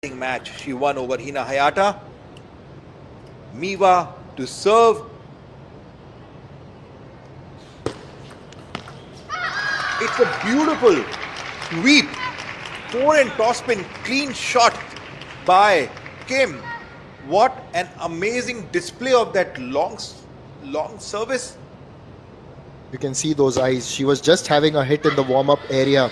match. She won over Hina Hayata. Miwa to serve. It's a beautiful sweep. Forehand topspin, clean shot by Kim. What an amazing display of that long service. You can see those eyes. She was just having a hit in the warm-up area.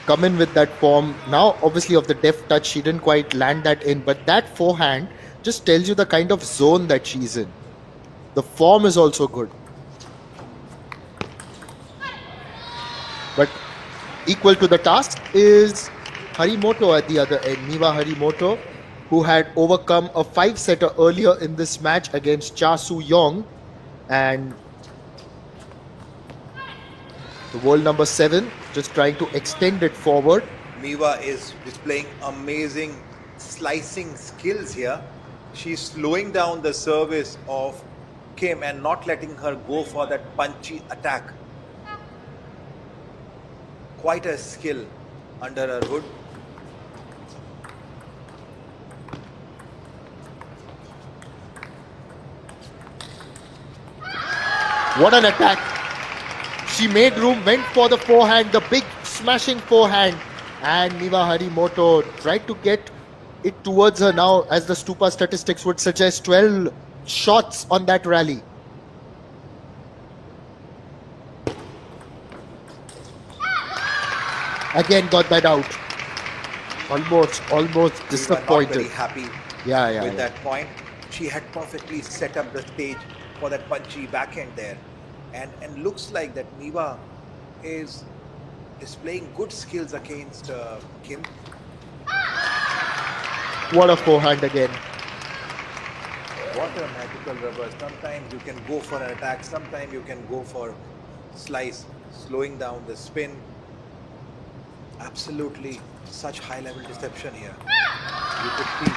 Come in with that form. Now, obviously, of the deft touch, she didn't quite land that in. But that forehand just tells you the kind of zone that she's in. The form is also good. But equal to the task is Harimoto at the other end. Miwa Harimoto, who had overcome a 5-setter earlier in this match against Yong. And the world number 7 just trying to extend it forward. Miwa is displaying amazing slicing skills here. She's slowing down the service of Kim and not letting her go for that punchy attack. Quite a skill under her hood. What an attack. She made room, went for the forehand, the big smashing forehand. And Miwa Harimoto tried to get it towards her now, as the Stupa statistics would suggest, 12 shots on that rally. Again got that out. Almost disappointed. Not very happy with that point. She had perfectly set up the stage for that punchy backhand there. And looks like that Miwa is displaying good skills against Kim. What a forehand again. What a magical rubber. Sometimes you can go for an attack, sometimes you can go for slice, slowing down the spin. Absolutely such high level deception here. You could see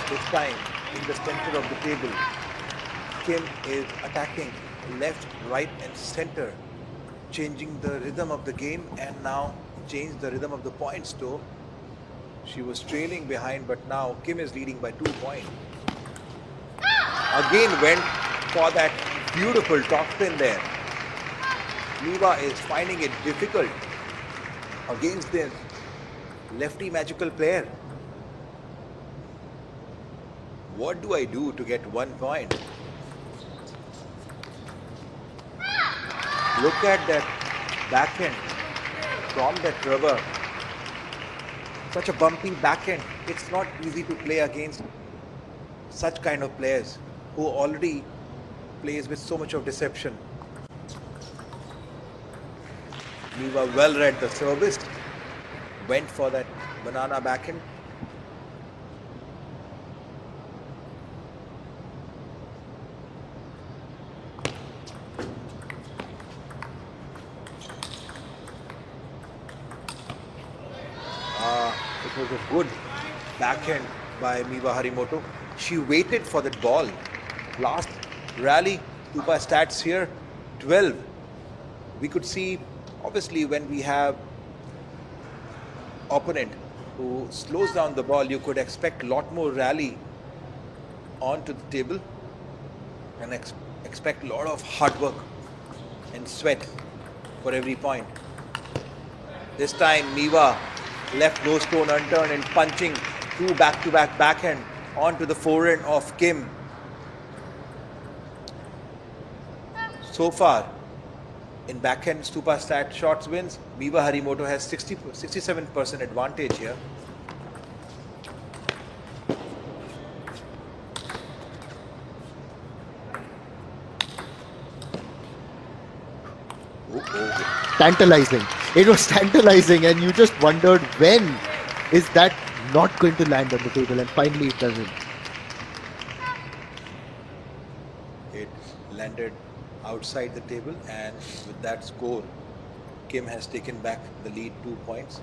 this time in the center of the table, Kim is attacking left, right and center, changing the rhythm of the game and now changed the rhythm of the points too. She was trailing behind, but now Kim is leading by 2 points. Again went for that beautiful topspin there. Miwa is finding it difficult against this lefty magical player. What do I do to get 1 point? Look at that backhand from that rubber. Such a bumpy backhand. It's not easy to play against such kind of players who already plays with so much of deception. Miwa well read the service. Went for that banana backhand. It was a good backhand by Miwa Harimoto. She waited for that ball. Last rally, Stupa stats here, 12. We could see, obviously, when we have opponent who slows down the ball, you could expect a lot more rally onto the table and expect a lot of hard work and sweat for every point. This time, Miwa left no stone unturned and punching 2 back-to-back backhand onto the forehand of Kim. So far, in backhand Stupa stat shots wins, Miwa Harimoto has 67% advantage here. Tantalizing. It was tantalizing, and you just wondered when is that not going to land on the table, and finally it doesn't. It landed outside the table, and with that score, Kim has taken back the lead 2 points.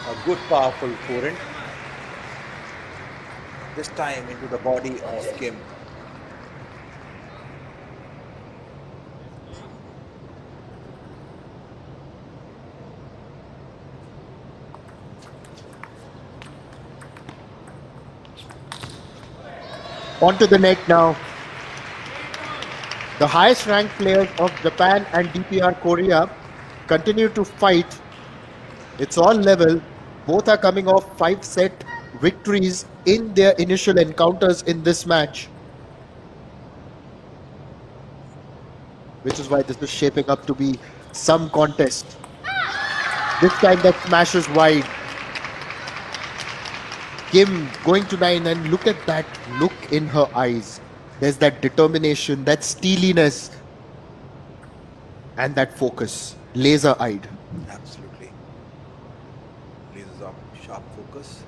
A good powerful forehand. This time into the body of Kim. Onto the net now. The highest ranked players of Japan and DPR Korea continue to fight. It's all level. Both are coming off 5-set victories in their initial encounters in this match, which is why this is shaping up to be some contest. This time that smashes wide. Kim going to 9, and look at that look in her eyes. There's that determination, that steeliness, and that focus. Laser-eyed. Absolutely. Laser up, sharp focus.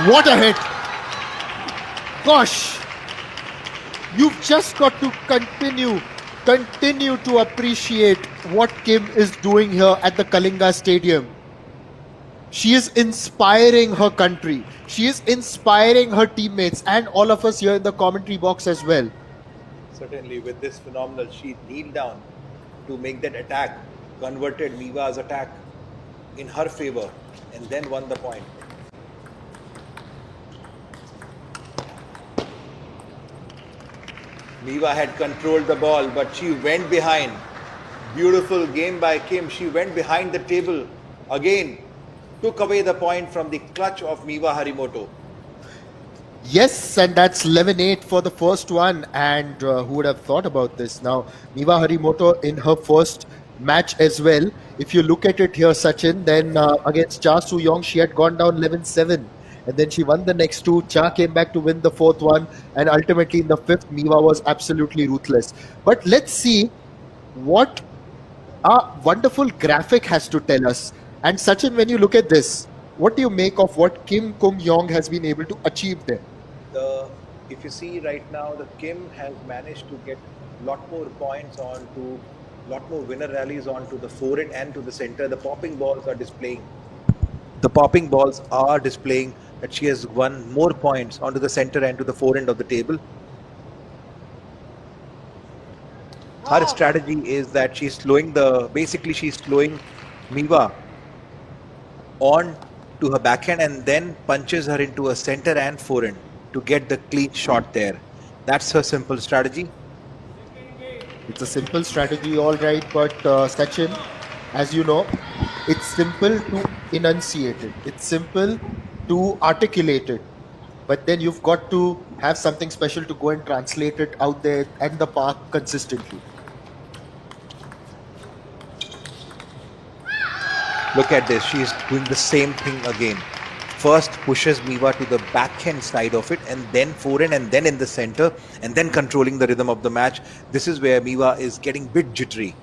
What a hit! Gosh! You've just got to continue to appreciate what Kim is doing here at the Kalinga Stadium. She is inspiring her country. She is inspiring her teammates and all of us here in the commentary box as well. Certainly, with this phenomenal, she kneeled down to make that attack, converted Miwa's attack in her favor, and then won the point. Miwa had controlled the ball, but she went behind. Beautiful game by Kim. She went behind the table again, took away the point from the clutch of Miwa Harimoto. Yes, and that's 11-8 for the first one. And who would have thought about this? Now, Miwa Harimoto in her first match as well. If you look at it here, Sachin, then against Cha Soo-young, she had gone down 11-7. And then she won the next two. Cha came back to win the fourth one. And ultimately in the fifth, Miwa was absolutely ruthless. But let's see what a wonderful graphic has to tell us. And Sachin, when you look at this, what do you make of what Kim Kum-yong has been able to achieve there? If you see right now, the Kim has managed to get a lot more points onto, lot more winner rallies onto the forehand and to the center. The popping balls are displaying. The popping balls are displaying that she has won more points onto the center and to the forehand of the table. Her strategy is that she's slowing she's slowing Miwa on to her backhand and then punches her into a center and forehand to get the clean shot there. That's her simple strategy. It's a simple strategy, all right, but Sachin, as you know, it's simple to enunciate it. It's simple to articulate it. But then you've got to have something special to go and translate it out there at the park consistently. Look at this. She's doing the same thing again. First pushes Miwa to the backhand side of it and then forehand and then in the center and then controlling the rhythm of the match. This is where Miwa is getting a bit jittery.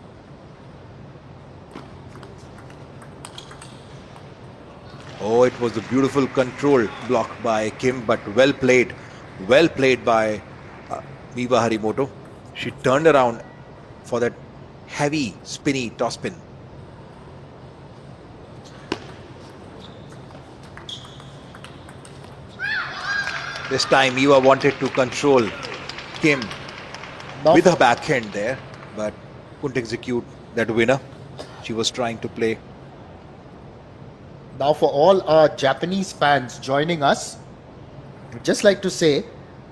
Oh, it was a beautiful control block by Kim, but well played by Miwa Harimoto. She turned around for that heavy spinny topspin. This time Miwa wanted to control Kim with her backhand there, but couldn't execute that winner. She was trying to play. Now for all our Japanese fans joining us, I'd just like to say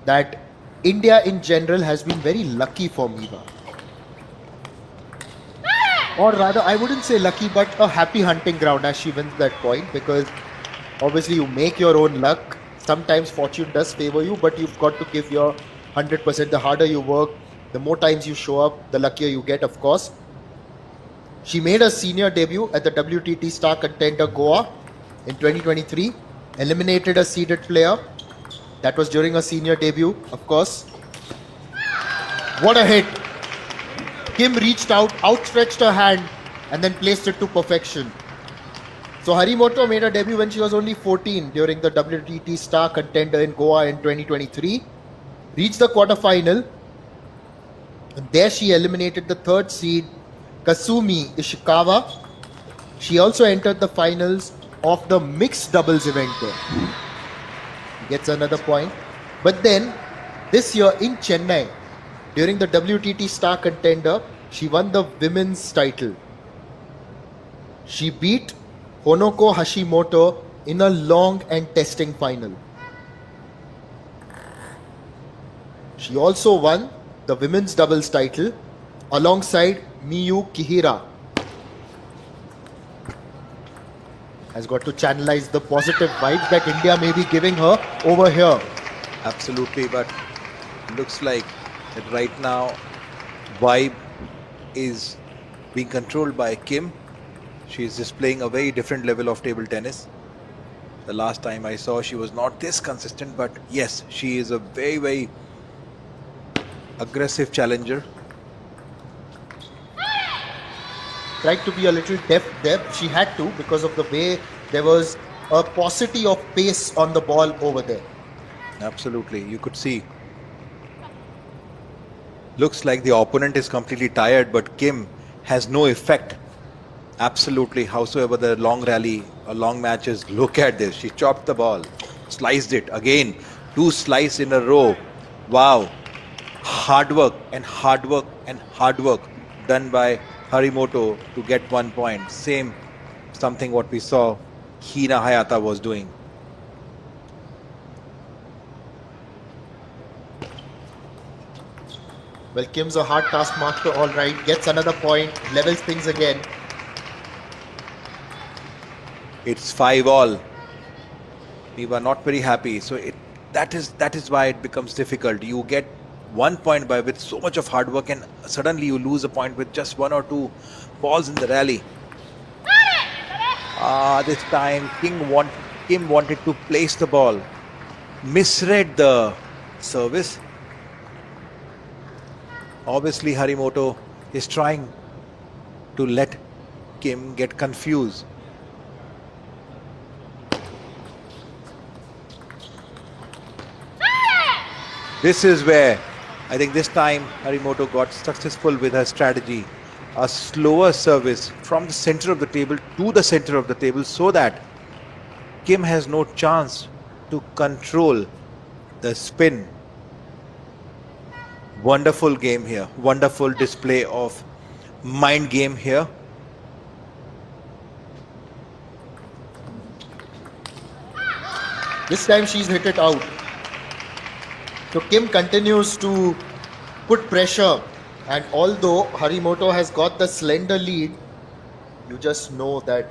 that India in general has been very lucky for Miwa. Or rather, I wouldn't say lucky, but a happy hunting ground as she wins that point, because obviously you make your own luck. Sometimes fortune does favor you, but you've got to give your 100%. The harder you work, the more times you show up, the luckier you get, of course. She made her senior debut at the WTT Star Contender Goa in 2023, eliminated a seeded player. That was during her senior debut, of course. What a hit! Kim reached out, outstretched her hand, and then placed it to perfection. So Harimoto made her debut when she was only 14 during the WTT Star Contender in Goa in 2023. Reached the quarterfinal. And there she eliminated the third seed, Kasumi Ishikawa. She also entered the finals of the mixed doubles event there. Gets another point. But then, this year in Chennai, during the WTT Star Contender, she won the women's title. She beat Honoko Hashimoto in a long and testing final. She also won the women's doubles title alongside Miyu Kihira. Has got to channelize the positive vibes that India may be giving her over here. Absolutely, but looks like that right now vibe is being controlled by Kim. She is displaying a very different level of table tennis. The last time I saw, she was not this consistent, but yes, she is a very, very aggressive challenger. Tried to be a little deft there. She had to, because of the way there was a paucity of pace on the ball over there. Absolutely, you could see. Looks like the opponent is completely tired, but Kim has no effect. Absolutely, howsoever the long rally or long matches, look at this. She chopped the ball, sliced it again. 2 slices in a row. Wow. Hard work and hard work and hard work done by Harimoto to get 1 point. Same something what we saw Hina Hayata was doing. Well, Kim's a hard taskmaster, all right. Gets another point, levels things again. It's 5-all. We were not very happy. So that is why it becomes difficult. You get 1 point by with so much of hard work, and suddenly you lose a point with just 1 or 2 balls in the rally. This time Kim wanted to place the ball, misread the service. Obviously Harimoto is trying to let Kim get confused. This is where I think this time Harimoto got successful with her strategy. A slower service from the center of the table to the center of the table, so that Kim has no chance to control the spin. Wonderful game here. Wonderful display of mind game here. This time she's hit it out. So Kim continues to put pressure, and although Harimoto has got the slender lead, you just know that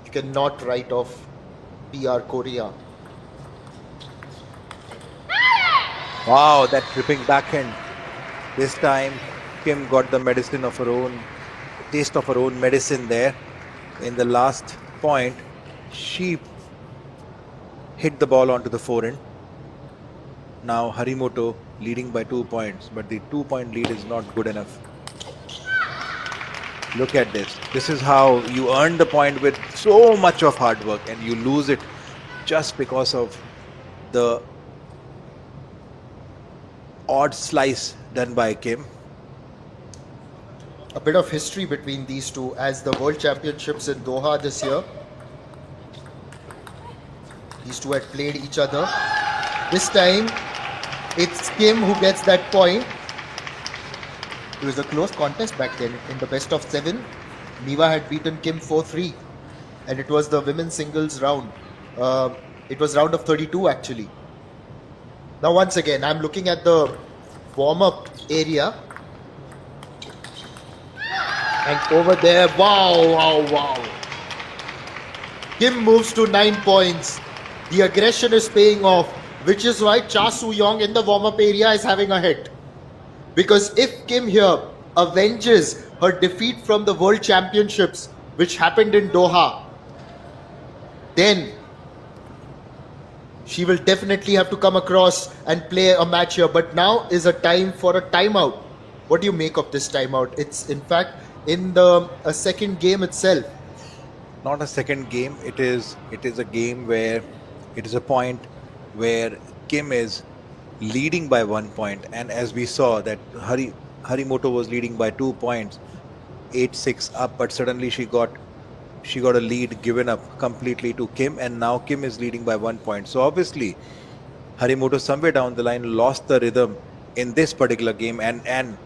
you cannot write off PR Korea. Wow, that tripping backhand. This time Kim got the medicine of her own, taste of her own medicine there. In the last point, she hit the ball onto the forehand. Now Harimoto leading by 2 points, but the 2-point lead is not good enough. Look at this. This is how you earn the point with so much of hard work, and you lose it just because of the odd slice done by Kim. A bit of history between these two, as the World Championships in Doha this year, these two had played each other. This time it's Kim who gets that point. It was a close contest back then. In the best of 7, Miwa had beaten Kim 4-3, and it was the women's singles round. It was round of 32 actually. Now once again, I'm looking at the warm-up area, and over there, wow. Kim moves to 9 points. The aggression is paying off, which is why Cha Soo-young in the warm-up area is having a hit. Because if Kim here avenges her defeat from the World Championships, which happened in Doha, then she will definitely have to come across and play a match here. But now is a time for a timeout. What do you make of this timeout? It's in fact in the second game itself. Not a second game. It is a game where it is a point where Kim is leading by 1 point, and as we saw that Harimoto was leading by 2 points, 8-6 up, but suddenly she got a lead given up completely to Kim, and now Kim is leading by 1 point. So obviously Harimoto somewhere down the line lost the rhythm in this particular game, and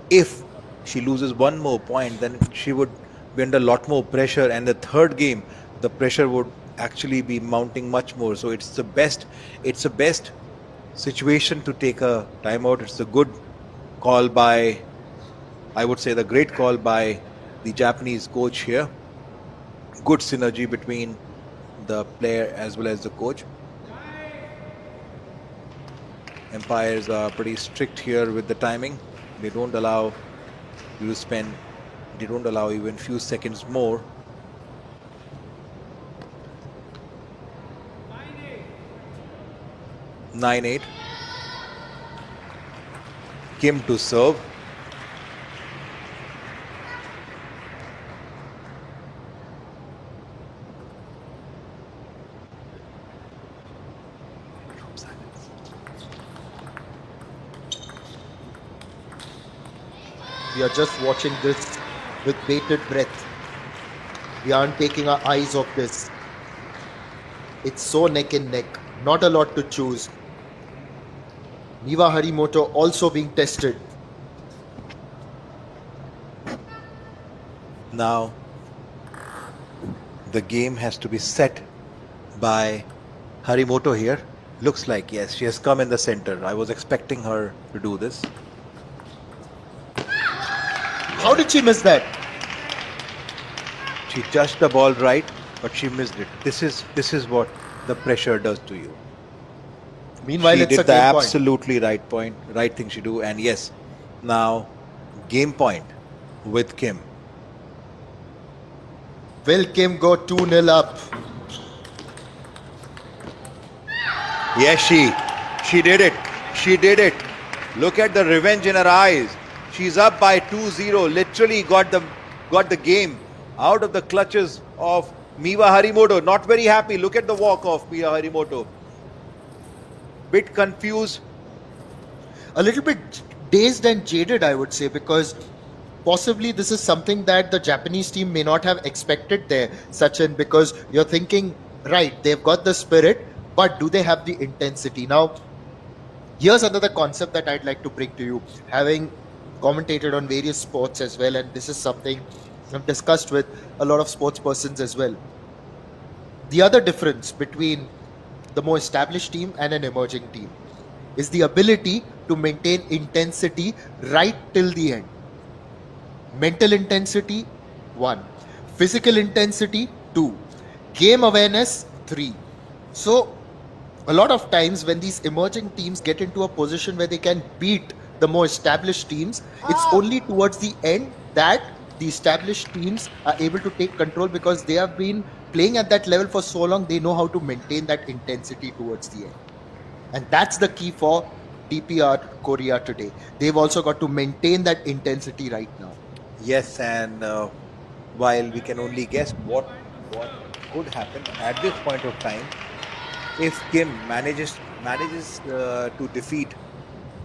if she loses 1 more point, then she would be under a lot more pressure, and the third game, the pressure would actually be mounting much more. So it's the best situation to take a timeout. It's a good call by, I would say, the great call by the Japanese coach here. Good synergy between the player as well as the coach. Umpires are pretty strict here with the timing. They don't allow you to spend, they don't allow even few seconds more. (9-8). Kim to serve. We are just watching this with bated breath. We aren't taking our eyes off this. It's so neck and neck. Not a lot to choose. Miwa Harimoto also being tested. Now, the game has to be set by Harimoto here. Looks like, yes, she has come in the center. I was expecting her to do this. How did she miss that? She touched the ball right, but she missed it. This is what the pressure does to you. Meanwhile, she it's did a the game absolutely right thing she do. And yes, now game point with Kim. Will Kim go 2-0 up? Yes, she did it. She did it. Look at the revenge in her eyes. She's up by 2-0. Literally got the game out of the clutches of Miwa Harimoto. Not very happy. Look at the walk of Miwa Harimoto. Bit confused. A little bit dazed and jaded, I would say, because possibly this is something that the Japanese team may not have expected there, Sachin, because you're thinking, right, they've got the spirit, but do they have the intensity? Now, here's another concept that I'd like to bring to you, having commentated on various sports as well, and this is something I've discussed with a lot of sports persons as well. The other difference between the more established team and an emerging team is the ability to maintain intensity right till the end. Mental intensity, 1. Physical intensity, 2. Game awareness, 3. So, a lot of times when these emerging teams get into a position where they can beat the more established teams, it's only towards the end that the established teams are able to take control, because they have been playing at that level for so long, they know how to maintain that intensity towards the end. And that's the key for DPR Korea today. They've also got to maintain that intensity right now. Yes, and while we can only guess what could happen at this point of time, if Kim manages to defeat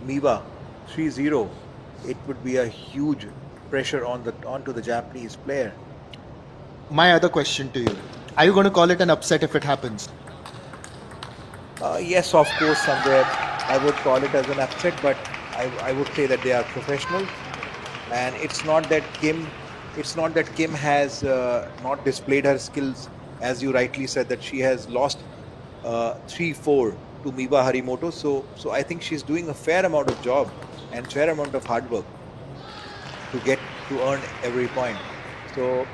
Miwa 3-0, it would be a huge pressure onto the Japanese player. My other question to you, are you going to call it an upset if it happens? Yes, of course, somewhere I would call it as an upset, but I would say that they are professional, and it's not that Kim has not displayed her skills, as you rightly said, that she has lost 3-4 to Miwa Harimoto. So I think she's doing a fair amount of job and fair amount of hard work to earn every point. So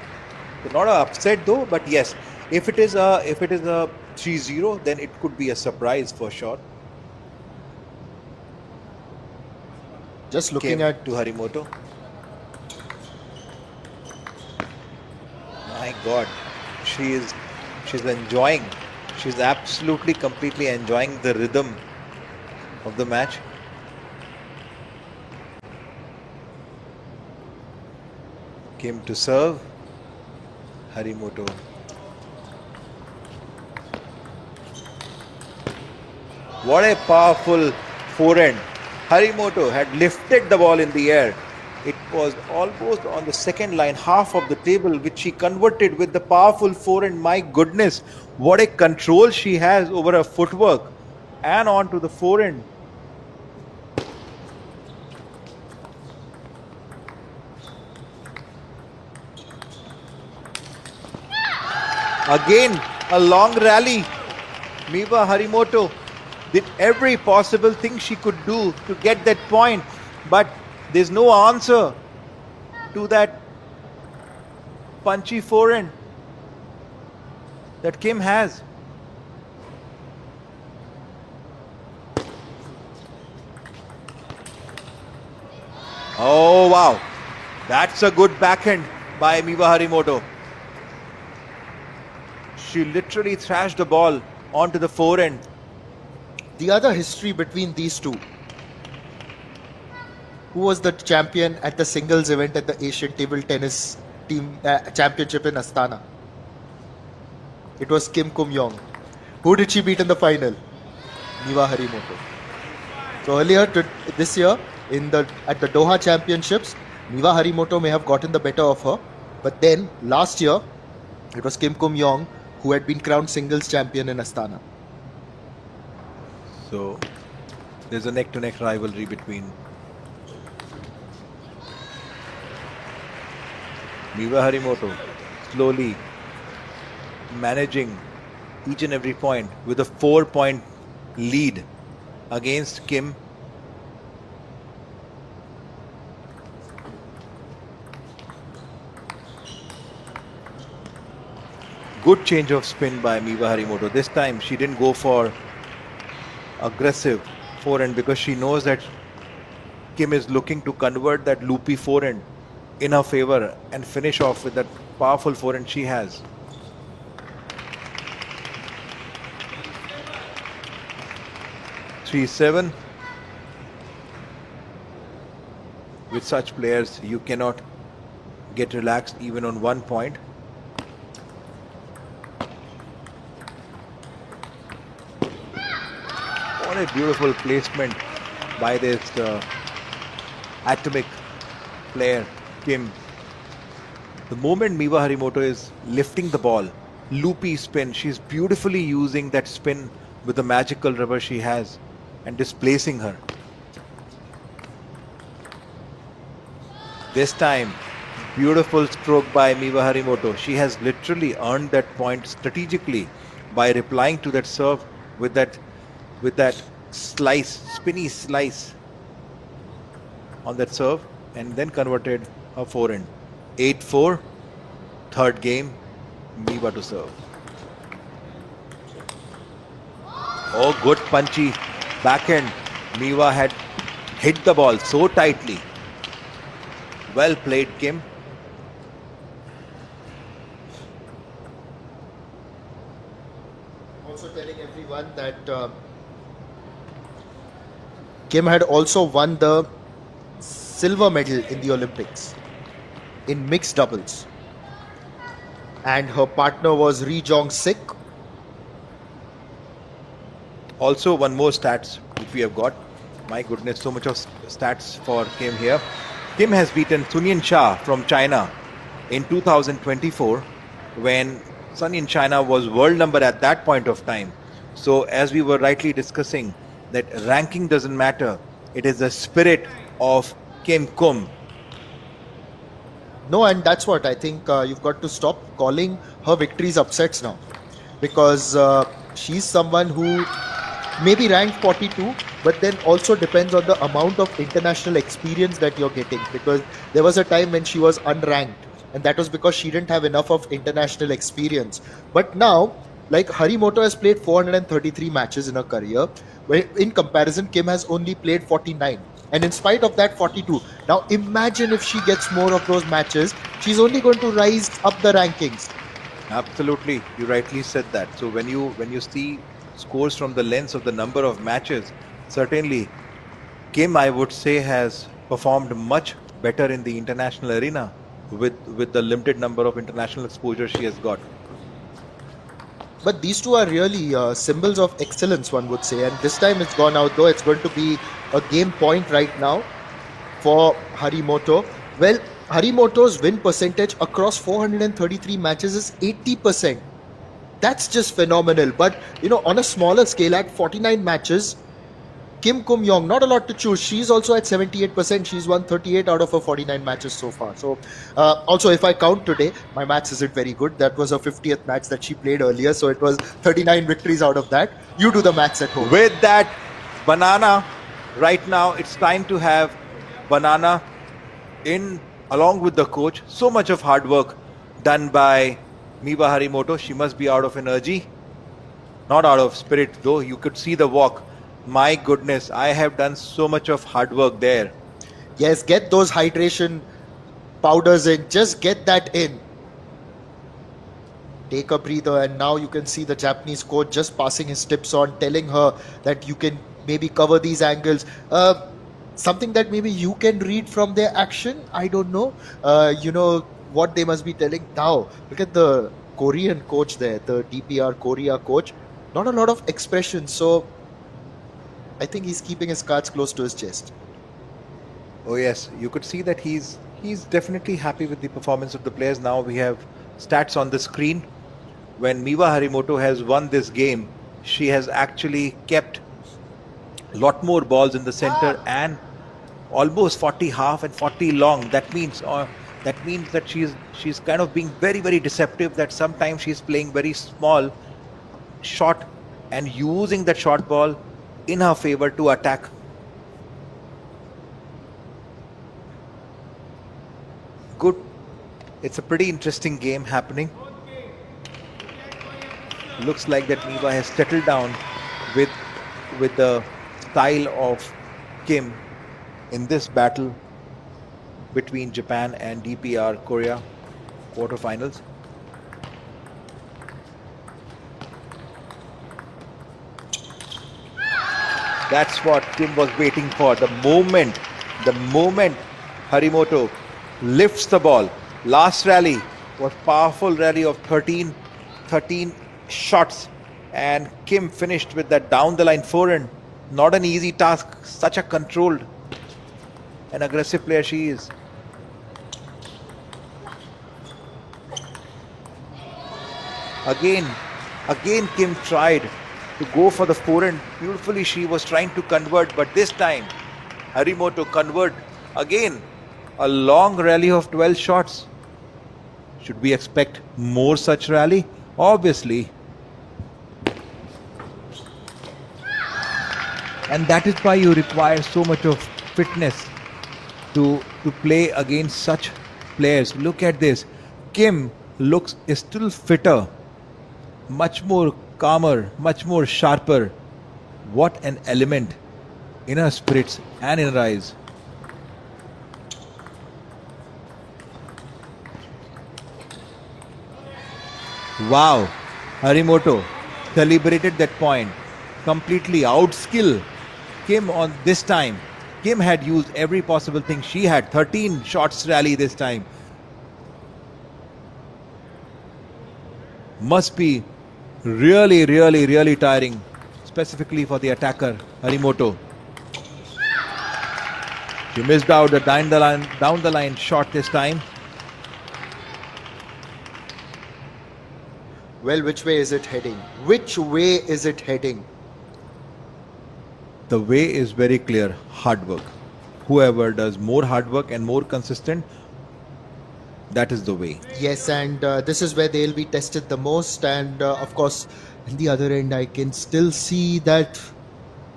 not an upset though, but yes, if it is a 3-0, then it could be a surprise for sure. Just looking at to Harimoto. My God, she's enjoying. She's absolutely, completely enjoying the rhythm of the match. Kim to serve. Harimoto. What a powerful forehand. Harimoto had lifted the ball in the air. It was almost on the second line, half of the table, which she converted with the powerful forehand. My goodness, what a control she has over her footwork and onto the forehand. Again, a long rally. Miwa Harimoto did every possible thing she could do to get that point, but there's no answer to that punchy forehand that Kim has. Oh wow, that's a good backhand by Miwa Harimoto. She literally thrashed the ball onto the forehand. The other history between these two. Who was the champion at the singles event at the Asian Table Tennis Team Championship in Astana? It was Kim Yong. Who did she beat in the final? Miwa Harimoto. So earlier this year at the Doha Championships, Miwa Harimoto may have gotten the better of her, but then last year it was Kim Yong who had been crowned singles champion in Astana. So there's a neck-to-neck rivalry between Miwa Harimoto slowly managing each and every point with a 4-point lead against Kim. Good change of spin by Miwa Harimoto. This time she didn't go for aggressive forehand because she knows that Kim is looking to convert that loopy forehand in her favor and finish off with that powerful forehand she has. (3-7). With such players, you cannot get relaxed even on 1 point. What a beautiful placement by this atomic player, Kim. The moment Miwa Harimoto is lifting the ball, loopy spin, she's beautifully using that spin with the magical rubber she has and displacing her. This time, beautiful stroke by Miwa Harimoto. She has literally earned that point strategically by replying to that serve with that slice, spinny slice on that serve, and then converted her forehand. 8-4, third game, Miwa to serve. Oh, good punchy backhand. Miwa had hit the ball so tightly. Well played, Kim. Also telling everyone that Kim had also won the silver medal in the Olympics in mixed doubles, and her partner was Ri Jong-sik. Also, one more stats which we have got. My goodness, so much of stats for Kim here. Kim has beaten Sun Yin-sha from China in 2024 when Sun Yin-china was world number at that point of time. So as we were rightly discussing, that ranking doesn't matter. It is the spirit of Kim Kum. No, and that's what I think you've got to stop calling her victories upsets now, because she's someone who may be ranked 42, but then also depends on the amount of international experience that you're getting, because there was a time when she was unranked, and that was because she didn't have enough of international experience. But now, like, Harimoto has played 433 matches in her career, where in comparison Kim has only played 49, and in spite of that 42. Now imagine if she gets more of those matches, she's only going to rise up the rankings. Absolutely, you rightly said that. So when you see scores from the lens of the number of matches, certainly Kim, I would say, has performed much better in the international arena with the limited number of international exposure she has got. But these two are really symbols of excellence, one would say. And this time it's gone out, though. It's going to be a game point right now for Harimoto. Well, Harimoto's win percentage across 433 matches is 80%. That's just phenomenal. But, you know, on a smaller scale, at 49 matches, Kim Kum Yong, not a lot to choose. She's also at 78%. She's won 38 out of her 49 matches so far. So, also, if I count today, my maths isn't very good. That was her 50th match that she played earlier. So, it was 39 victories out of that. You do the maths at home. With that banana, right now, it's time to have banana in along with the coach. So much of hard work done by Miwa Harimoto. She must be out of energy. Not out of spirit, though. You could see the walk. My goodness, I have done so much of hard work there. Yes, get those hydration powders in. Just get that in. Take a breather, and now you can see the Japanese coach just passing his tips on, telling her that you can maybe cover these angles. Something that maybe you can read from their action. I don't know. You know what they must be telling. Now, look at the Korean coach there, the DPR Korea coach. Not a lot of expression. So, I think he's keeping his cards close to his chest. Oh yes, you could see that he's definitely happy with the performance of the players. Now we have stats on the screen. When Miwa Harimoto has won this game, she has actually kept a lot more balls in the center and almost 40 half and 40 long. That means that she's kind of being very deceptive. That sometimes she's playing very small, short, and using that short ball in her favor to attack. Good. It's a pretty interesting game happening. Looks like that Miwa has settled down with the style of Kim in this battle between Japan and DPR Korea quarterfinals. That's what Kim was waiting for. The moment Harimoto lifts the ball. Last rally was powerful rally of 13 shots, and Kim finished with that down the line forehand. Not an easy task. Such a controlled and aggressive player she is. Again Kim tried to go for the forehand. Beautifully she was trying to convert, but this time Harimoto convert again. A long rally of 12 shots. Should we expect more such rally? Obviously. And that is why you require so much of fitness to play against such players. Look at this. Kim is still fitter, much more calmer, much more sharper. What an element in her spirits and in her eyes. Wow, Harimoto celebrated that point. Completely outskill Kim on this time. Kim had used every possible thing. She had 13 shots rally this time. Must be really tiring, specifically for the attacker Harimoto. She missed out the down the line shot this time. Well, which way is it heading? Which way is it heading? The way is very clear. Hard work. Whoever does more hard work and more consistent, that is the way. Yes, and this is where they'll be tested the most. And of course, in the other end, I can still see that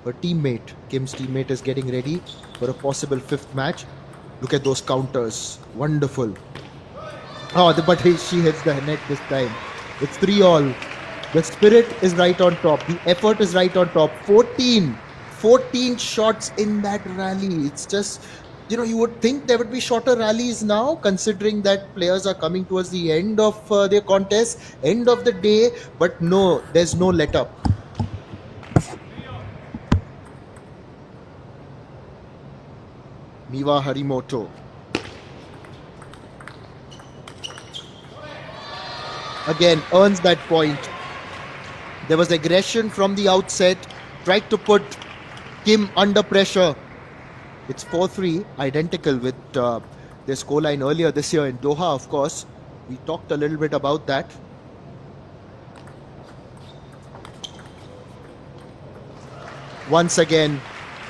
her teammate, Kim's teammate, is getting ready for a possible fifth match. Look at those counters. Wonderful. Oh, but she hits the net this time. It's 3-all. The spirit is right on top. The effort is right on top. 14 shots in that rally. It's just, you would think there would be shorter rallies now, considering that players are coming towards the end of their contest, end of the day. But no, there's no let up. Miwa Harimoto. Again, earns that point. There was aggression from the outset. Tried to put Kim under pressure. It's 4-3, identical with their scoreline earlier this year in Doha, of course. We talked a little bit about that. Once again,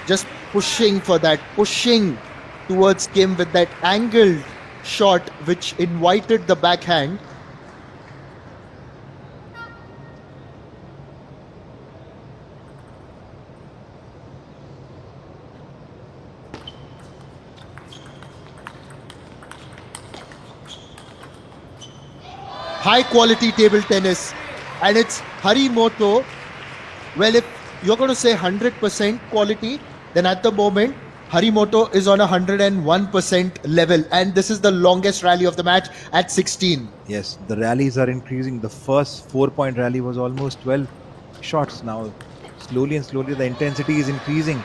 just pushing for that, pushing towards Kim with that angled shot which invited the backhand. High quality table tennis, and it's Harimoto. Well, if you're going to say 100% quality, then at the moment Harimoto is on 101% level, and this is the longest rally of the match at 16. Yes, the rallies are increasing. The first 4-point rally was almost 12 shots. Now, slowly and slowly, the intensity is increasing.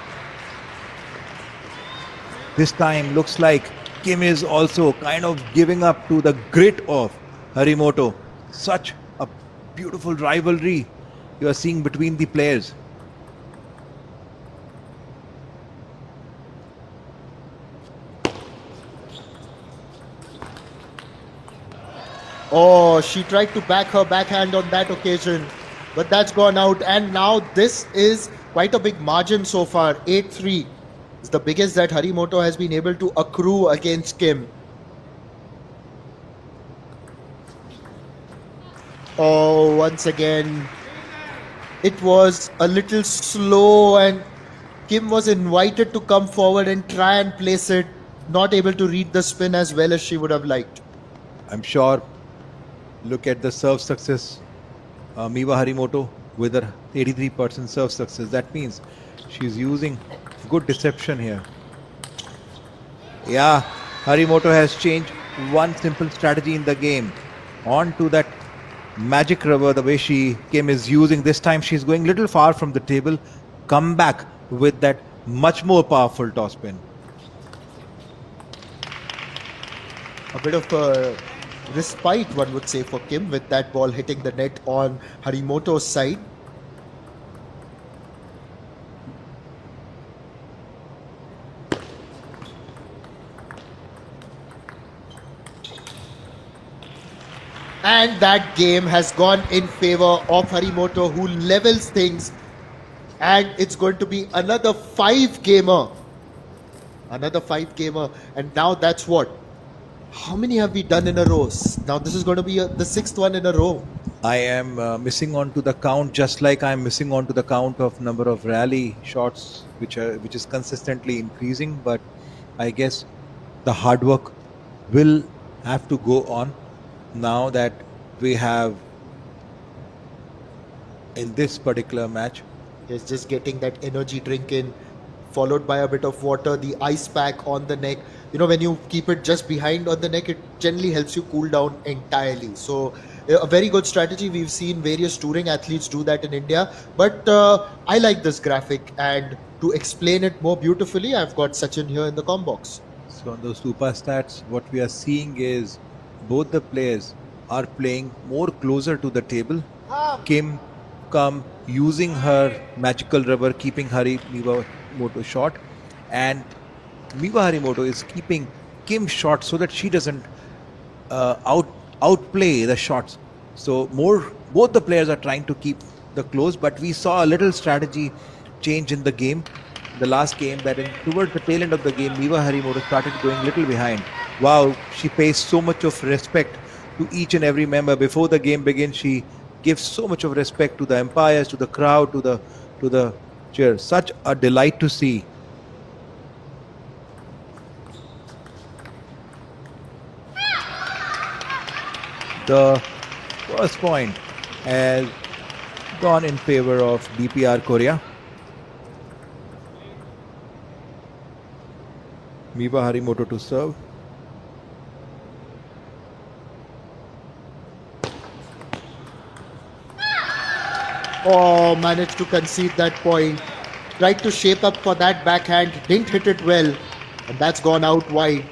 This time, looks like Kim is also kind of giving up to the grit of Harimoto. Such a beautiful rivalry you are seeing between the players. Oh, she tried to back her backhand on that occasion, but that's gone out. And now this is quite a big margin so far. 8-3 is the biggest that Harimoto has been able to accrue against Kim. Oh, once again, it was a little slow, and Kim was invited to come forward and try and place it, not able to read the spin as well as she would have liked. I'm sure. Look at the serve success. Miwa Harimoto with her 83% serve success. That means she's using good deception here. Yeah, Harimoto has changed one simple strategy in the game. On to that magic rubber, the way Kim is using. This time she's going little far from the table. Come back with that much more powerful toss spin. A bit of a respite, one would say, for Kim with that ball hitting the net on Harimoto's side. And that game has gone in favor of Harimoto, who levels things. And it's going to be another 5-gamer. Another 5-gamer. And now that's what? How many have we done in a row? Now this is going to be the 6th one in a row. I am missing on to the count, just like I'm missing on to the count of number of rally shots, which is consistently increasing. But I guess the hard work will have to go on now that we have in this particular match. He's just getting that energy drink in, followed by a bit of water, the ice pack on the neck. You know, when you keep it just behind on the neck, it generally helps you cool down entirely. So a very good strategy. We've seen various touring athletes do that in India. But I like this graphic, and to explain it more beautifully, I've got Sachin here in the com box. So on those super stats, what we are seeing is both the players are playing more closer to the table. Kim come using her magical rubber, keeping Harimoto short, and Miwa Harimoto is keeping Kim short so that she doesn't outplay the shots. So both the players are trying to keep the close, but we saw a little strategy change in the game. The last game, that towards the tail end of the game, Miwa Harimoto started going little behind. Wow, she pays so much of respect to each and every member. Before the game begins, she gives so much of respect to the umpires, to the crowd, to the chair. Such a delight to see. The first point has gone in favor of DPR Korea. Miwa Harimoto to serve. Oh, managed to concede that point. Tried to shape up for that backhand, didn't hit it well, and that's gone out wide.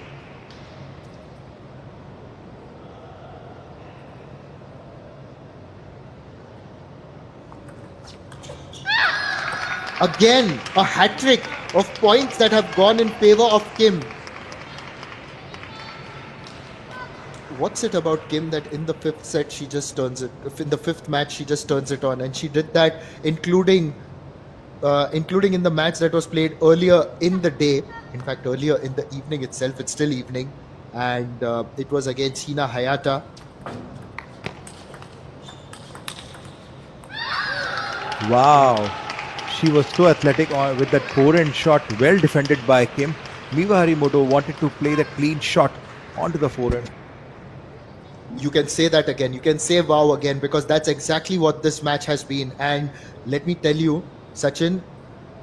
Again, a hat-trick of points that have gone in favor of Kim. What's it about Kim that in the 5th set she just turns it, in the 5th match she just turns it on, and she did that including including in the match that was played earlier in the day. In fact, earlier in the evening itself, it's still evening. And it was against Hina Hayata. Wow. She was so athletic with that forehand shot, well defended by Kim. Miwa Harimoto wanted to play that clean shot onto the forehand. You can say that again. You can say wow again, because that's exactly what this match has been. And let me tell you, Sachin,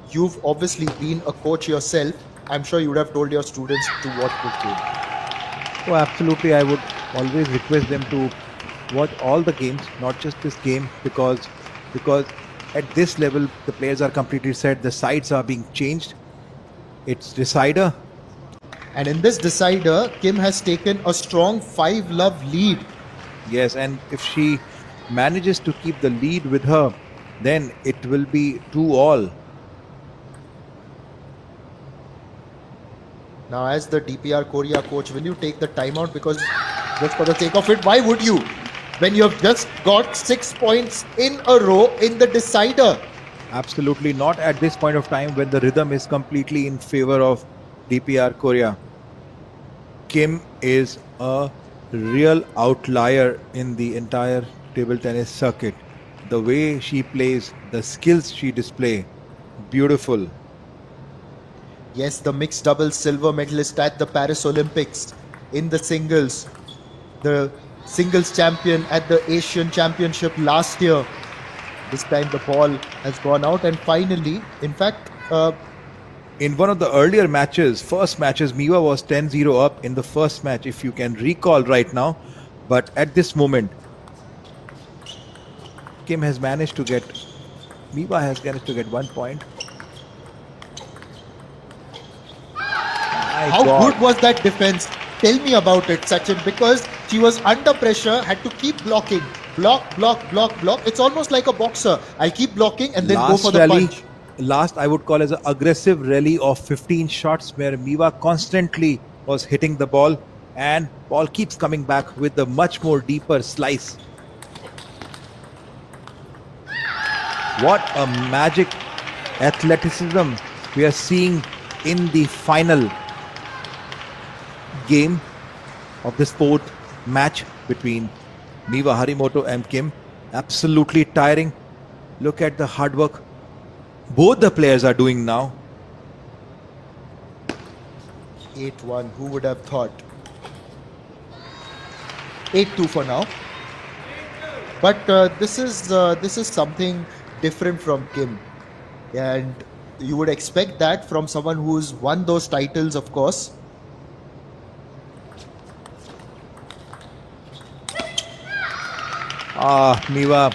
you've obviously been a coach yourself. I'm sure you would have told your students to watch this game. Oh, absolutely. I would always request them to watch all the games, not just this game, because at this level the players are completely set. The sides are being changed. It's decider. And in this decider, Kim has taken a strong 5-love lead. Yes, and if she manages to keep the lead with her, then it will be 2-all. Now, as the DPR Korea coach, will you take the timeout? Because just for the sake of it, why would you? When you have just got 6 points in a row in the decider. Absolutely not at this point of time when the rhythm is completely in favor of DPR Korea. Kim is a real outlier in the entire table tennis circuit. The way she plays, the skills she displays, beautiful. Yes, the mixed doubles silver medalist at the Paris Olympics in the singles. The singles champion at the Asian Championship last year. This time the ball has gone out, and finally, in fact, in one of the earlier matches, first matches, Miwa was 10-0 up in the first match, if you can recall right now. But at this moment, Miwa has managed to get 1 point. How good was that defense? Tell me about it, Sachin, because she was under pressure, had to keep blocking. Block, block, block, block. It's almost like a boxer. I'll keep blocking and then go for the punch. Last, I would call as an aggressive rally of 15 shots where Miwa constantly was hitting the ball, and ball keeps coming back with a much more deeper slice. What a magic athleticism we are seeing in the final game of this fourth match between Miwa Harimoto and Kim. Absolutely tiring. Look at the hard work both the players are doing now. 8-1, who would have thought? 8-2 for now. But this is something different from Kim, and you would expect that from someone who's won those titles, of course. Miwa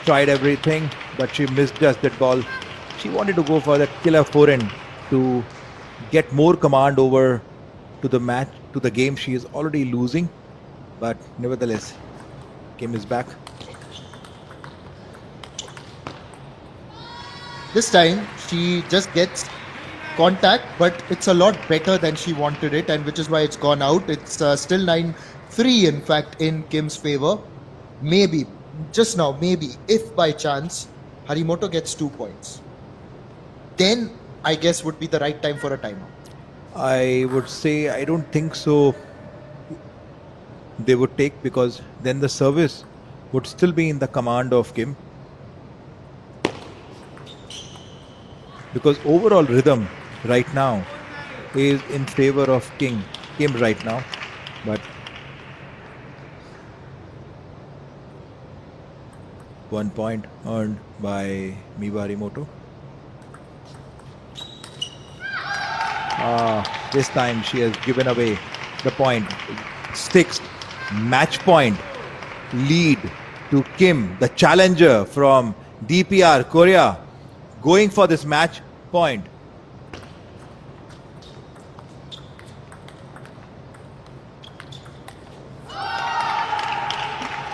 tried everything, but she misjudged that ball. She wanted to go for that killer forehand to get more command over to the match, to the game she is already losing. But nevertheless, Kim is back. This time she just gets contact, but it's a lot better than she wanted it, and which is why it's gone out. It's still 9-3 in fact in Kim's favor. Maybe, just now, maybe, if by chance Harimoto gets 2 points, then I guess would be the right time for a timeout. I would say I don't think so they would take, because then the service would still be in the command of Kim. Because overall rhythm right now is in favor of Kim right now. But 1 point earned by Miwa Harimoto. This time she has given away the point. 6th match point lead to Kim, the challenger from DPR Korea, going for this match point.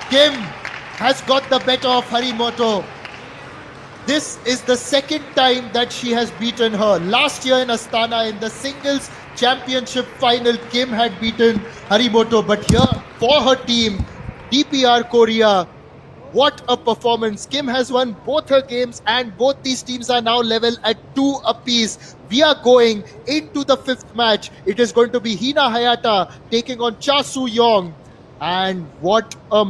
Kim has got the better of Harimoto. This is the second time that she has beaten her. Last year in Astana in the singles championship final, Kim had beaten Harimoto. But here for her team, DPR Korea, What a performance. Kim has won both her games and both these teams are now level at 2 apiece. We are going into the 5th match. It is going to be Hina Hayata taking on Chasu Yong. And what a